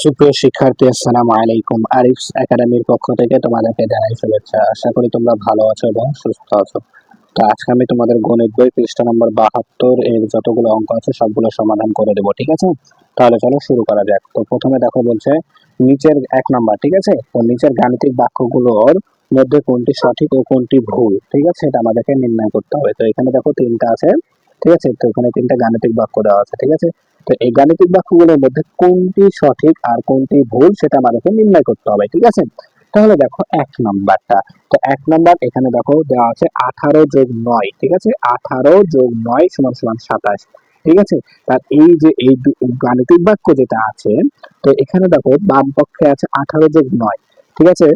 সুপ্রিয় শিক্ষার্থী, আসসালামু আলাইকুম। আরিফস একাডেমির পক্ষ থেকে তোমাদেরকে জানাই শুভেচ্ছা। আশা করি তোমরা ভালো আছো এবং সুস্থ আছো। তো আজকে আমি তোমাদের গণিত বই পৃষ্ঠা নম্বর 72 এর যতগুলো অঙ্ক আছে সবগুলো সমাধান করে দেবো, ঠিক আছে? তাহলে চলো শুরু করা যাক। তো প্রথমে দেখো বলছে নিচের 1 নাম্বার, ঠিক আছে? তো নিচের গাণিতিক বাক্যগুলোর মধ্যে কোনটি সঠিক ও কোনটি ভুল, ঠিক আছে? এটা আমাদেরকে নির্ণয় করতে হবে। তো এখানে দেখো 3টা আছে, ঠিক আছে? তো এখানে 3টা গাণিতিক বাক্য দেওয়া আছে, ঠিক আছে? তো এই গাণিতিক বাক্যগুলোর মধ্যে কোনটি সঠিক আর কোনটি ভুল সেটা আমাদেরকে নির্ণয় করতে হবে, ঠিক আছে? তাহলে দেখো 1 নাম্বারটা। তো 1 নাম্বার এখানে দেখো দেওয়া আছে 18 যোগ 9, ঠিক আছে? 18 যোগ 9 সমান সমান 27, ঠিক আছে? তার এই যে এই গাণিতিক বাক্য যেটা আছে, তো এখানে দেখো বাম পক্ষে আছে 18 যোগ 9, ঠিক আছে?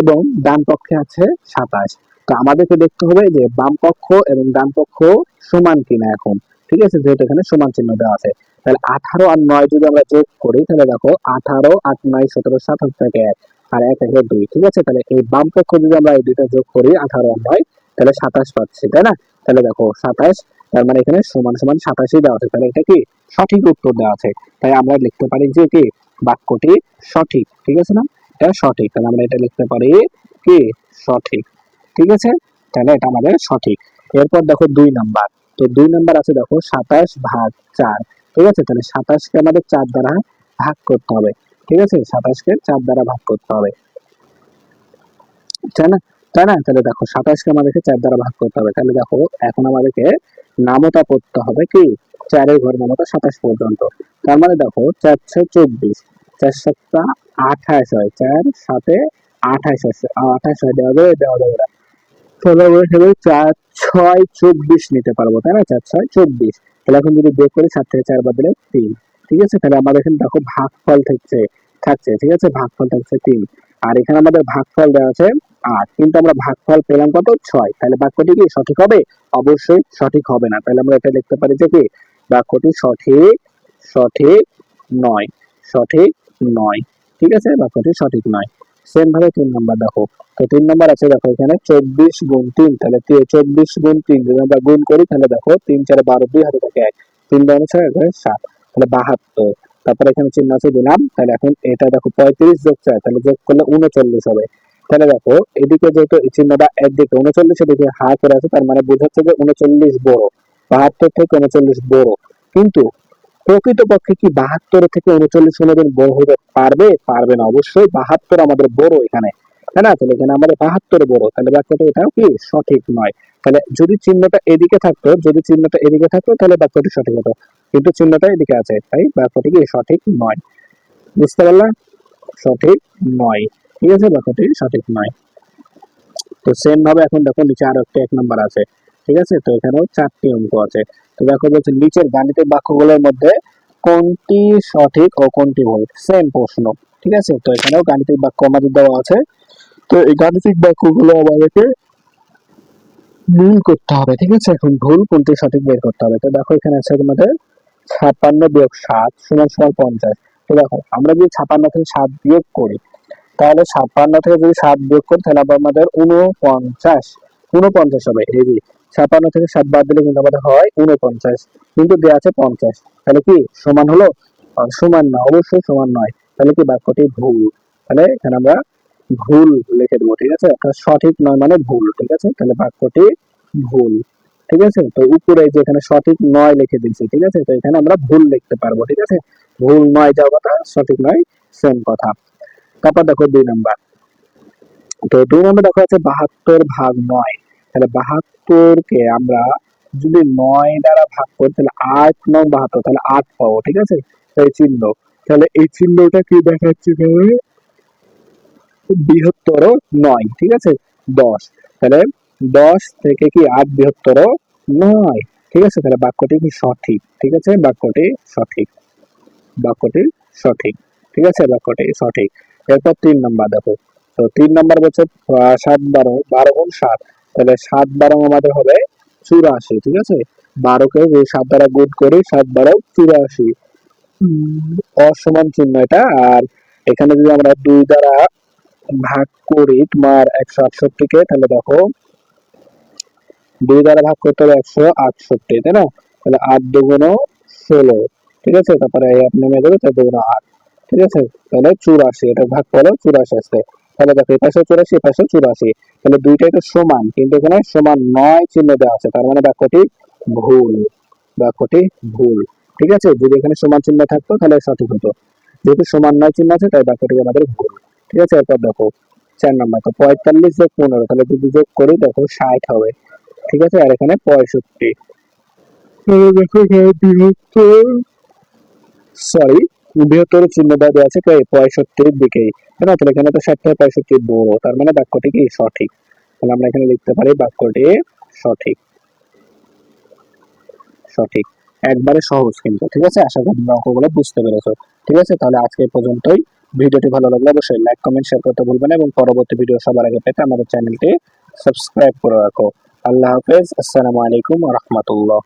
এবং ডান পক্ষে আছে 27। তো আমাদেরকে দেখতে হবে যে বাম পক্ষ এবং ডান পক্ষ সমান কিনা এখন, ঠিক আছে? যেহেতু এখানে সমান চিহ্ন দেওয়া আছে, তাহলে 18 আর 9 যদি আমরা যোগ করি তাহলে দেখো 18 8 9 17 27 থেকে 1 আর 1 1 2, ঠিক আছে? তাহলে এই বাম পক্ষ যদি আমরা এই দুইটা যোগ করি 18 আর 9 তাহলে 27 পাচ্ছি, তাই না? তাহলে দেখো 27, তার মানে এখানে সমান সমান 27 দেওয়া আছে, তাহলে এটা কি সঠিক উত্তর দেওয়া আছে। তাই আমরা লিখতে পারি যে কি বাক্যটি সঠিক, ঠিক আছে না? এটা সঠিক, তাহলে আমরা এটা লিখতে পারি কি সঠিক, ঠিক আছে? তাহলে এটা আমাদের সঠিক। এরপর দেখো 2 নাম্বার। তো 2 নাম্বার আছে দেখো 27 ভাগ 4, ঠিক আছে? তাহলে 27 কে আমাদের 4 দ্বারা ভাগ করতে হবে, ঠিক আছে? 27 কে 4 দ্বারা ভাগ করতে হবে, তাই না? তাই না? তাহলে দেখো 27 কে আমাদেরকে 4 দ্বারা ভাগ করতে হবে। তাহলে দেখো এখন আমাদেরকে নামতা পড়তে হবে কি 4 এর ঘর নামতা 27 পর্যন্ত। তার মানে দেখো 4 6 24, 4 7 28 হয়, 4 7 28 হয়, 28 হয়, দেওয়া যাবে না। তাহলে আমরা এখানে 4 6 24 নিতে পারবো, তাই না? 4 6 24। তাহলে এখন যদি বের করি 7 থেকে 4 বাদ দিলে 3, ঠিক আছে? তাহলে আমাদের এখানে দেখো ভাগফল থাকছে, ঠিক আছে? ভাগফল থাকছে 3, আর এখানে আমাদের ভাগফল দেওয়া আছে 8, কিন্তু আমরা ভাগফল পেলাম কত 6। তাহলে বাক্যটি কি সঠিক হবে? অবশ্যই সঠিক হবে না। তাহলে আমরা এটা লিখতে পারি যে কি বাক্যটি সঠিক সঠিক নয়, সঠিক নয়, ঠিক আছে? বাক্যটি সঠিক নয়। সেম ভাবে 3 নাম্বার দেখো। তো 3 নাম্বার আছে দেখো এখানে 24 গুণ 3, তাহলে 24 গুণ 3 যদি আমরা গুণ করি তাহলে দেখো 3 4 12, 2 হাতে থাকে 1, 3 12 6 7, তাহলে 72। তারপরে এখানে চিহ্ন আছে দিলাম। তাহলে এখন এটা দেখো 35 যোগ 4, তাহলে যোগ করলে 39 হবে। তাহলে দেখো এদিকে যেহেতু এই চিহ্নটা একদিকে 39, এদিকে হা করে আছে, তার মানে বোঝাচ্ছে যে 39 বড়, 72 থেকে 39 বড়। কিন্তু প্রকৃতপক্ষে কি 72 থেকে 39 কোনোদিন বড় হতে পারবে? পারবে না। অবশ্যই 72 আমাদের বড় এখানে, তাই না? তাহলে এখানে আমাদের 72 বড়, তাহলে বাক্যটা এটাও কি সঠিক নয়। তাহলে যদি চিহ্নটা এদিকে থাকতো, তাহলে বাক্যটি সঠিক হতো, কিন্তু চিহ্নটা এদিকে আছে, তাই বাক্যটি কি সঠিক নয়। বুঝতে পারলাম? সঠিক নয়, ঠিক আছে? বাক্যটি সঠিক নয়। তো সেম ভাবে এখন দেখো নিচে আরো একটা 1 নাম্বার আছে, ঠিক আছে? তো এখানেও 4টি অঙ্ক আছে। তো দেখো বলছে নিচের গাণিতিক বাক্যগুলোর মধ্যে কোনটি সঠিক ও কোনটি ভুল, সেম প্রশ্ন, ঠিক আছে? তো এখানেও গাণিতিক বাক্য আমাদের দেওয়া আছে। তো এই গাণিতিক বাক্যগুলো আমাদেরকে মিল করতে হবে, ঠিক আছে? এখন ভুল কোনটি সঠিক বের করতে হবে। তো দেখো এখানে আছে তোমাদের 56 বিয়োগ 7 সমান সমান 50। তো দেখো আমরা যদি 56 থেকে 7 বিয়োগ করি তাহলে 56 থেকে যদি 7 বিয়োগ করি তাহলে আমাদের 49 হবে। এই যে 56 থেকে 7 বাদ দিলে কিন্তু আমাদের হয় 49, কিন্তু দেওয়া আছে 50। তাহলে কি সমান হলো? সমান না, অবশ্যই সমান নয়। তাহলে কি বাক্যটি ভুল। তাহলে এখানে আমরা ভুল লিখে দেবো, ঠিক আছে? অর্থাৎ সঠিক নয় মানে ভুল, ঠিক আছে? তাহলে বাক্যটি ভুল, ঠিক আছে? তো উপরে যে এখানে সঠিক নয় লিখে দিচ্ছি, ঠিক আছে? তো এখানে আমরা ভুল লিখতে পারবো, ঠিক আছে? ভুল নয় যাওয়ার কথা, সঠিক নয় সেম কথা। তারপর দেখো 2 নাম্বার। তো 2 নাম্বার দেখো আছে 72 ভাগ 9, তাহলে 72 কে আমরা যদি 9 দ্বারা ভাগ করি তাহলে 8 9 72, তাহলে 8 পাবো, ঠিক আছে? এই চিহ্ন, তাহলে এই চিহ্নটা কি দেখাচ্ছে তাহলে বৃহত্তর 9, ঠিক আছে? 10, তাহলে 10 থেকে কি 8 বৃহত্তর 9, ঠিক আছে? তাহলে বাক্যটি কি সঠিক, ঠিক আছে? বাক্যটি সঠিক, বাক্যটি সঠিক, ঠিক আছে? বাক্যটি সঠিক। এরপর 3 নাম্বার দেখো। তো 3 নাম্বার বলছে 7 12, 12 গুণ 7, তাহলে 7 12 আমাদের হবে 84, ঠিক আছে? 12 কে যদি 7 দ্বারা গুণ করি 7 12 84, অসমান চিহ্ন এটা। আর এখানে যদি আমরা 2 দ্বারা ভাগ করি তোমার 168 কে, তাহলে দেখো 2 দ্বারা ভাগ করতে হবে 168, তাই না? তাহলে 8 2 16, ঠিক আছে? তারপরে 1 নেমে যাবে, তাহলে 2 8, ঠিক আছে, তাহলে 84, এটা ভাগ করো 84 আসছে। তাহলে দেখো এই পাশে 84, এই পাশে 84, তাহলে দুইটাই তো সমান, কিন্তু এখানে সমান 9 চিহ্ন দেওয়া আছে, তার মানে বাক্যটি ভুল, বাক্যটি ভুল। ঠিক আছে, যদি এখানে সমান চিহ্ন থাকতো তাহলে সঠিক হতো, যেহেতু সমান 9 চিহ্ন আছে তাই বাক্যটি আমাদের ভুল। ঠিক আছে, এরপর দেখো 4 নাম্বার, তো 45 যোগ 15, তাহলে যদি যোগ করি দেখো 60 হবে। ঠিক আছে, আর এখানে 65, দেখো এখানে বৃহত্তর, সরি, বৃহত্তর চিহ্নটা দেওয়া আছে 65-র দিকেই, তাই না? তাহলে এখানে তো 60 থেকে 65 বড়, তার মানে বাক্যটি কি সঠিক। তাহলে আমরা এখানে লিখতে পারি বাক্যটি সঠিক, সঠিক। একবারে সহজ কিন্তু, ঠিক আছে, আশা করি তোমরা অঙ্কগুলো বুঝতে পেরেছো। ঠিক আছে, তাহলে আজকে এই পর্যন্তই। ভিডিওটি ভালো লাগলে অবশ্যই লাইক, কমেন্ট, শেয়ার করতে ভুলবেন না এবং পরবর্তী ভিডিও সবার আগে পেতে আমাদের চ্যানেলটি সাবস্ক্রাইব করে রাখো। আল্লাহ হাফেজ, আসসালামু আলাইকুম ওয়া রাহমাতুল্লাহ।